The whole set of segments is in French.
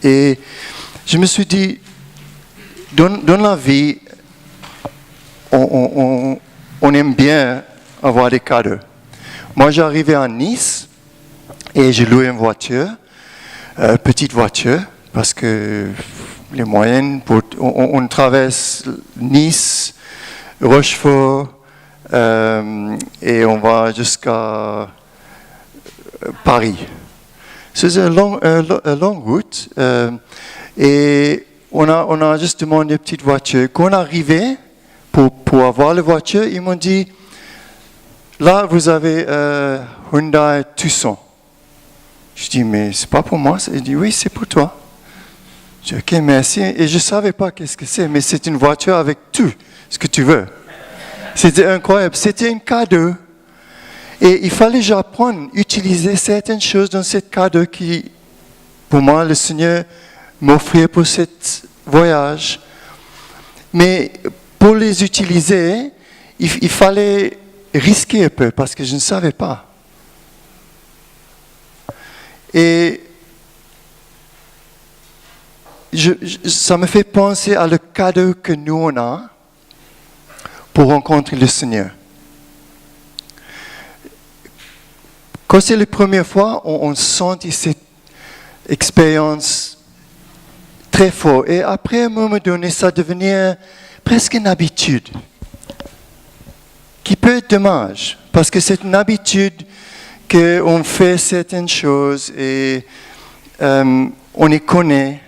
Et je me suis dit, dans la vie, on aime bien avoir des cadeaux. Moi, j'arrivais à Nice et j'ai loué une voiture, petite voiture, parce que les moyennes, on traverse Nice, Rochefort, et on va jusqu'à Paris. C'est une longue route, et on a juste demandé une petite voiture. Quand on arrivait pour avoir la voiture, ils m'ont dit, là, vous avez Hyundai Tucson. Je dis, mais c'est pas pour moi. Il dit, oui, c'est pour toi. Je dis, ok, merci. Et je ne savais pas qu'est-ce que c'est, mais c'est une voiture avec tout ce que tu veux. C'était incroyable. C'était un cadeau. Et il fallait que j'apprenne à utiliser certaines choses dans ce cadeau qui, pour moi, le Seigneur m'offrait pour ce voyage. Mais pour les utiliser, il fallait risquer un peu parce que je ne savais pas. Et ça me fait penser à le cadeau que nous on a pour rencontrer le Seigneur. Quand c'est la première fois, on sent cette expérience très forte. Et après, à un moment donné, ça devient presque une habitude. Qui peut être dommage, parce que c'est une habitude qu'on fait certaines choses et on les connaît.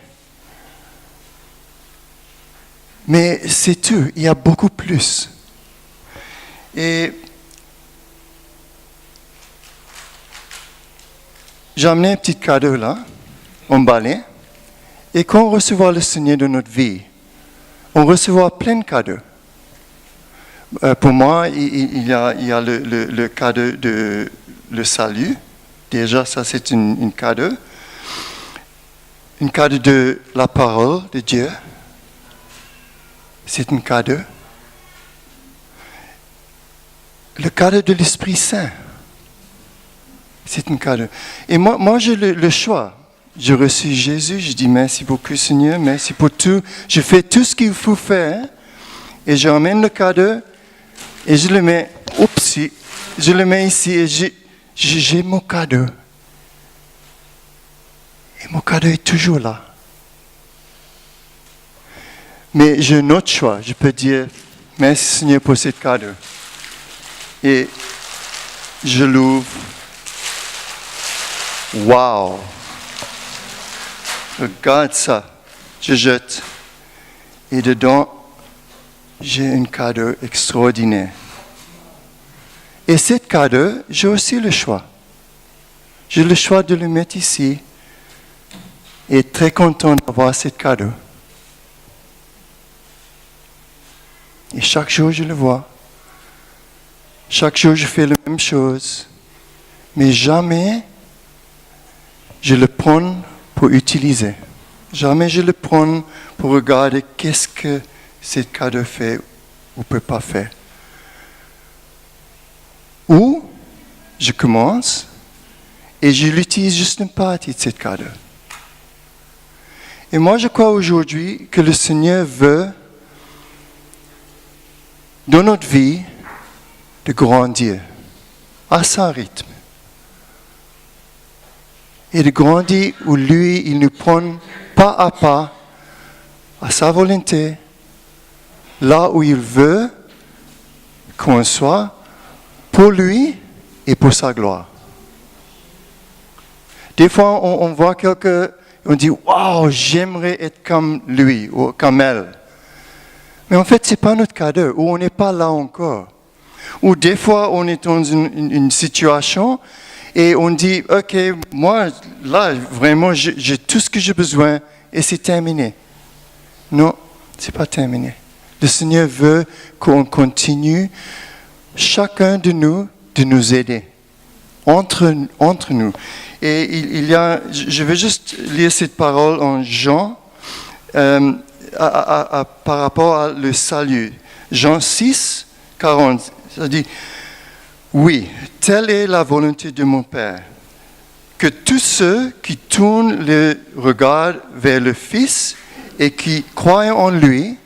Mais c'est tout, il y a beaucoup plus. Et j'ai amené un petit cadeau là, emballé. Et quand on recevra le Seigneur dans notre vie, on recevra plein de cadeaux. Pour moi, il y a le cadeau de le salut. Déjà, ça c'est un cadeau. Un cadeau de la parole de Dieu. C'est un cadeau. Le cadeau de l'Esprit Saint. C'est un cadeau. Et moi j'ai le choix. Je reçois Jésus, je dis merci beaucoup Seigneur, merci pour tout. Je fais tout ce qu'il faut faire. Et j'emmène le cadeau. Et je le mets, je le mets ici et j'ai mon cadeau. Et mon cadeau est toujours là. Mais j'ai un autre choix. Je peux dire, merci Seigneur pour ce cadeau. Et je l'ouvre. Wow! Regarde ça. Je jette. Et dedans, j'ai un cadeau extraordinaire. Et ce cadeau, j'ai aussi le choix. J'ai le choix de le mettre ici et très content d'avoir ce cadeau. Et chaque jour, je le vois. Chaque jour, je fais la même chose. Mais jamais je le prends pour utiliser. Jamais je le prends pour regarder qu'est-ce que ce cadeau fait ou ne peut pas faire. Ou je commence et je l'utilise juste une partie de ce cadeau. Et moi, je crois aujourd'hui que le Seigneur veut, dans notre vie, de grandir à son rythme. Et de grandir où lui, il nous prend pas à pas, à sa volonté, là où il veut qu'on soit, pour lui et pour sa gloire. Des fois, on voit quelqu'un, on dit, waouh, j'aimerais être comme lui ou comme elle. Mais en fait, ce n'est pas notre cadeau, ou on n'est pas là encore. Ou des fois, on est dans une situation et on dit, ok, moi, là, vraiment, j'ai tout ce que j'ai besoin et c'est terminé. Non, ce n'est pas terminé. Le Seigneur veut qu'on continue, chacun de nous aider, entre nous. Et je vais juste lire cette parole en Jean, par rapport à le salut. Jean 6, 40, ça dit, oui, telle est la volonté de mon Père, que tous ceux qui tournent le regard vers le Fils et qui croient en lui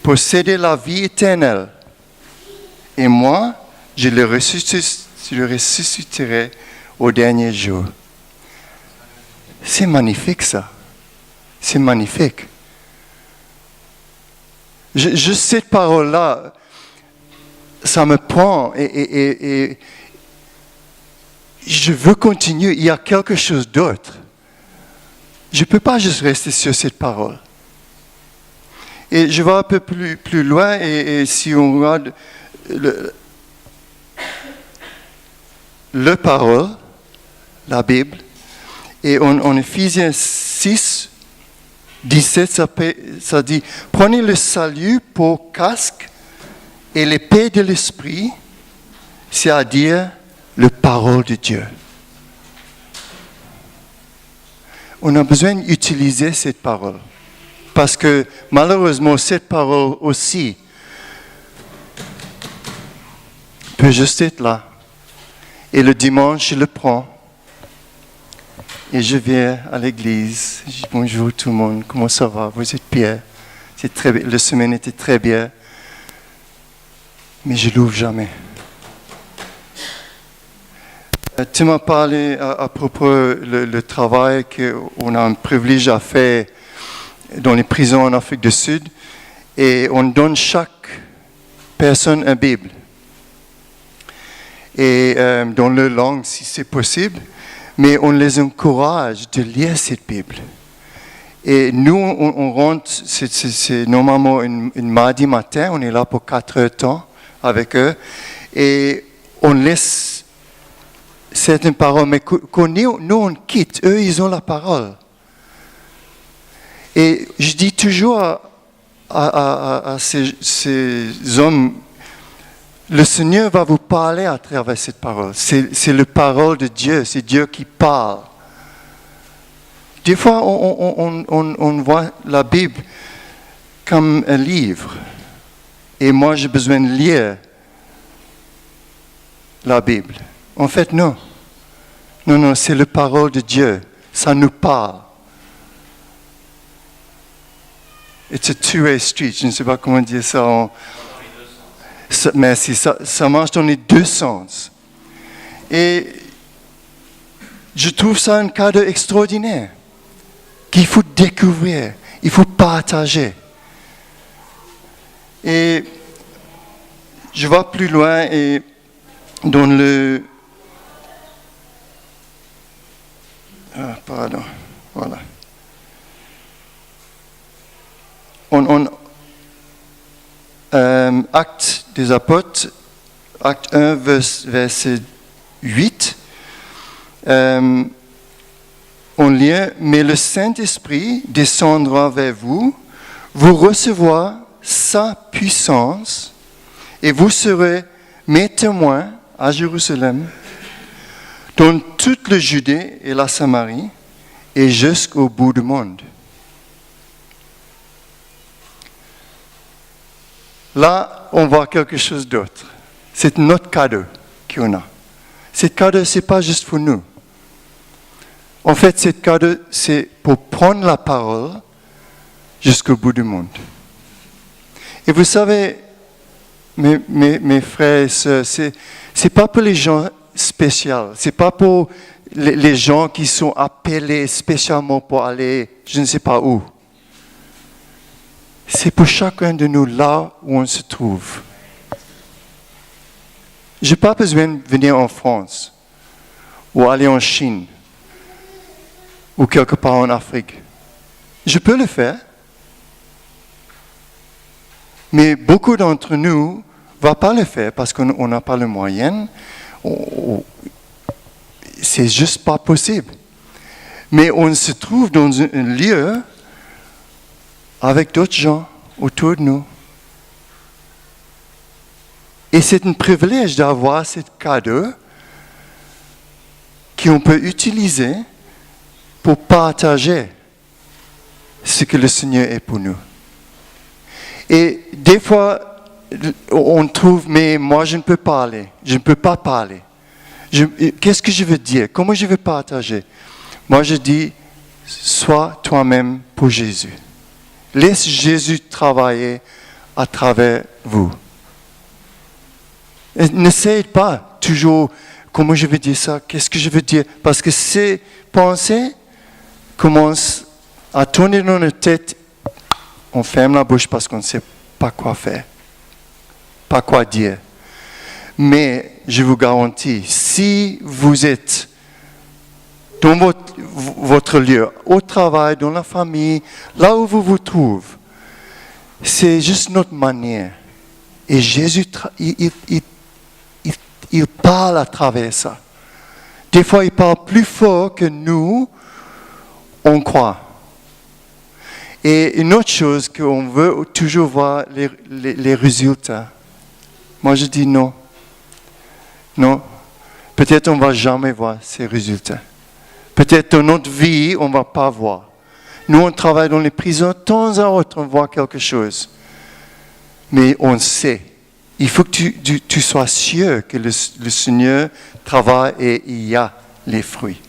possèdent la vie éternelle. Et moi, je le ressusciterai au dernier jour. C'est magnifique ça. C'est magnifique. Juste cette parole-là, ça me prend et je veux continuer. Il y a quelque chose d'autre. Je ne peux pas juste rester sur cette parole. Et je vais un peu plus loin et si on regarde le parole, la Bible, et en Éphésiens 6, 17, ça dit « Prenez le salut pour casque et l'épée de l'esprit, c'est-à-dire la parole de Dieu. » On a besoin d'utiliser cette parole. Parce que malheureusement, cette parole aussi peut juste être là. Et le dimanche, je le prends. Et je viens à l'église. Je dis bonjour tout le monde, comment ça va? Vous êtes bien? C'est très bien. La semaine était très bien. Mais je l'ouvre jamais. Tu m'as parlé à propos le travail qu'on a un privilège à faire dans les prisons en Afrique du Sud. Et on donne chaque personne une Bible. Et dans leur langue, si c'est possible. Mais on les encourage de lire cette Bible. Et nous, on rentre, c'est normalement un mardi matin, on est là pour 4 heures de temps avec eux. Et on laisse certaines paroles, mais quand nous on quitte, eux, ils ont la parole. Et je dis toujours à ces hommes, le Seigneur va vous parler à travers cette parole. C'est la parole de Dieu, c'est Dieu qui parle. Des fois, on voit la Bible comme un livre. Et moi, j'ai besoin de lire la Bible. En fait, non. Non, c'est la parole de Dieu. Ça nous parle. It's a two-way street. Je ne sais pas comment dire ça. Merci. Ça marche dans les deux sens. Et je trouve ça un cadeau extraordinaire qu'il faut découvrir, il faut partager. Et je vais plus loin et dans le... pardon, voilà. Acte des Apôtres, acte 1, verset 8, on lit, « Mais le Saint-Esprit descendra vers vous, vous recevoir sa puissance, et vous serez mes témoins à Jérusalem, dans toute la Judée et la Samarie, et jusqu'au bout du monde. » Là, on voit quelque chose d'autre. C'est notre cadeau qu'on a. Ce cadeau, ce n'est pas juste pour nous. En fait, ce cadeau, c'est pour prendre la parole jusqu'au bout du monde. Et vous savez, mes frères et sœurs, c'est pas pour les gens spéciaux. C'est pas pour les gens qui sont appelés spécialement pour aller je ne sais pas où. C'est pour chacun de nous là où on se trouve. Je n'ai pas besoin de venir en France ou aller en Chine ou quelque part en Afrique. Je peux le faire. Mais beaucoup d'entre nous ne vont pas le faire parce qu'on n'a pas le moyen. C'est juste pas possible. Mais on se trouve dans un lieu avec d'autres gens autour de nous. Et c'est un privilège d'avoir ce cadeau qu'on peut utiliser pour partager ce que le Seigneur est pour nous. Et des fois, on trouve, mais moi je ne peux pas aller, je ne peux pas parler, Qu'est-ce que je veux dire? Comment je veux partager? Moi, je dis, sois toi-même pour Jésus. Laisse Jésus travailler à travers vous. N'essayez pas toujours, comment je veux dire ça? Qu'est-ce que je veux dire? Parce que ces pensées commencent à tourner dans notre tête. On ferme la bouche parce qu'on ne sait pas quoi faire, pas quoi dire. Mais je vous garantis, si vous êtes dans votre lieu, au travail, dans la famille, là où vous vous trouvez, c'est juste notre manière. Et Jésus, il parle à travers ça. Des fois, il parle plus fort que nous, on croit. Et une autre chose, qu'on veut toujours voir les résultats. Moi, je dis non. Non. Peut-être on ne va jamais voir ces résultats. Peut-être dans notre vie, on ne va pas voir. Nous, on travaille dans les prisons, de temps à autre, on voit quelque chose. Mais on sait. Il faut que tu sois sûr que le Seigneur travaille et il y a les fruits.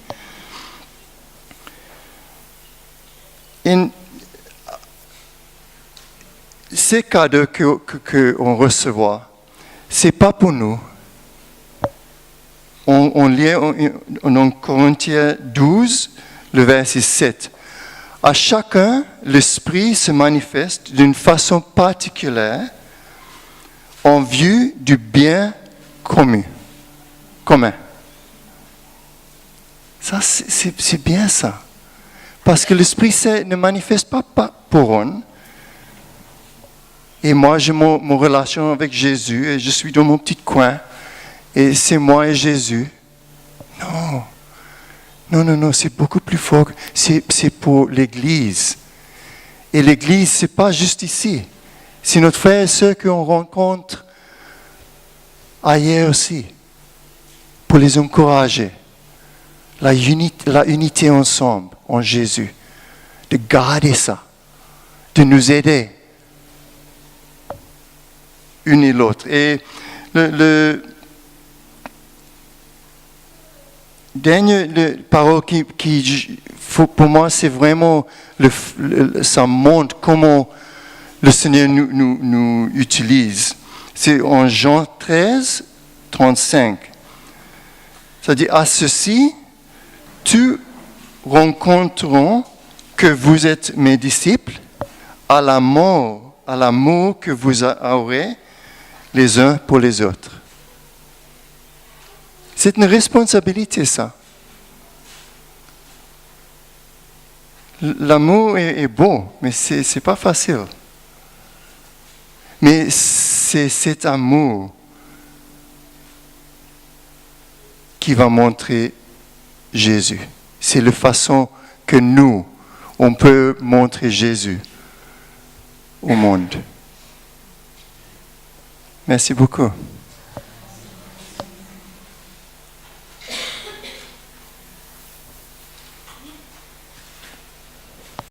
Ces cadeaux qu'on reçoit, ce n'est pas pour nous. On lit en Corinthiens 12, le verset 7. À chacun, l'Esprit se manifeste d'une façon particulière en vue du bien commun. Ça, c'est bien ça. Parce que l'Esprit ne manifeste pas pour on. Et moi, j'ai mon relation avec Jésus et je suis dans mon petit coin. Et c'est moi et Jésus. Non, c'est beaucoup plus fort. C'est pour l'Église. Et l'Église, ce n'est pas juste ici. C'est notre frère et soeur qu'on rencontre ailleurs aussi. Pour les encourager. La unité ensemble, en Jésus. De garder ça. De nous aider. Une et l'autre. Et le dernière parole qui pour moi, c'est vraiment, ça montre comment le Seigneur nous utilise. C'est en Jean 13, 35. Ça dit, à ceci, tu rencontreront que vous êtes mes disciples à l'amour que vous aurez les uns pour les autres. C'est une responsabilité, ça. L'amour est beau, mais c'est pas facile. Mais c'est cet amour qui va montrer Jésus. C'est la façon que nous, on peut montrer Jésus au monde. Merci beaucoup.